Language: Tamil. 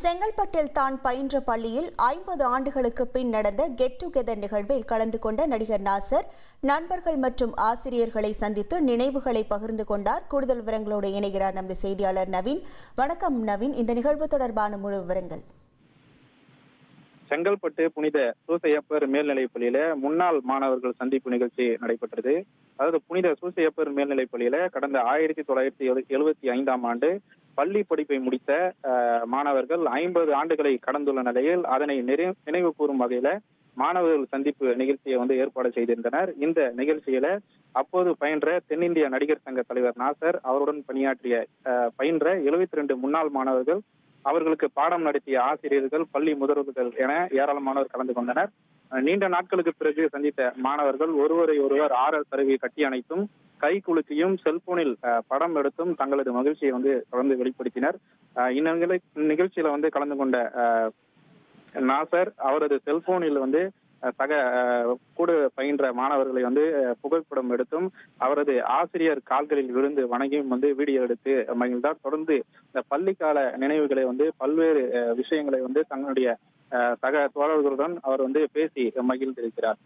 செங்கல்பட்டில் தான் பயின்ற பள்ளியில் 50 ஆண்டுகளுக்கு பின் நடந்த கெட் டுகெதர் நிகழ்வில் கலந்து கொண்ட நடிகர் நாசர் நண்பர்கள் மற்றும் ஆசிரியர்களை சந்தித்து நினைவுகளை பகிர்ந்து கொண்டார். கூடுதல் விவரங்களோடு இணைகிறார் நமது செய்தியாளர் நவீன். வணக்கம் நவீன், இந்த நிகழ்வு தொடர்பான முழு விவரங்கள். செங்கல்பட்டு புனித சூசையப்பர் மேல்நிலைப் பள்ளியில முன்னாள் மாணவர்கள் சந்திப்பு நிகழ்ச்சி நடைபெற்றது. அதாவது புனித சூசையப்பர் மேல்நிலைப் பள்ளியில கடந்த 1975ஆம் ஆண்டு பள்ளி படிப்பை முடித்த மாணவர்கள் 50 ஆண்டுகளை கடந்துள்ள நிலையில் அதனை நினைவு கூறும் வகையில மாணவர்கள் சந்திப்பு நிகழ்ச்சியை ஏற்பாடு செய்திருந்தனர். இந்த நிகழ்ச்சியில அப்போது பயின்ற தென்னிந்திய நடிகர் சங்க தலைவர் நாசர், அவருடன் பயின்ற 72 முன்னாள் மாணவர்கள், அவர்களுக்கு பாடம் நடத்திய ஆசிரியர்கள், பள்ளி முதல்வர்கள் என ஏராளமானோர் கலந்து கொண்டனர். நீண்ட நாட்களுக்கு பிறகு சந்தித்த மாணவர்கள் ஒருவரை ஒருவர் ஆறல் தருவி கட்டி அணைத்தும் கை குலுக்கியும் செல்போனில் படம் எடுத்தும் தங்களது மகிழ்ச்சியை தொடர்ந்து வெளிப்படுத்தினர். இந்நிகழ்ச்சியில கலந்து கொண்ட நாசர் அவரது செல்போனில் சக கூட பயின்ற மாணவர்களை புகைப்படம் எடுத்தும் அவரது ஆசிரியர் கால்களில் விழுந்து வணங்கியும் வீடியோ எடுத்து மகிழ்ந்தார். தொடர்ந்து இந்த பள்ளிக்கால நினைவுகளை பல்வேறு விஷயங்களை தங்களுடைய சக தோழர்களுடன் அவர் பேசி மகிழ்ந்திருக்கிறார்.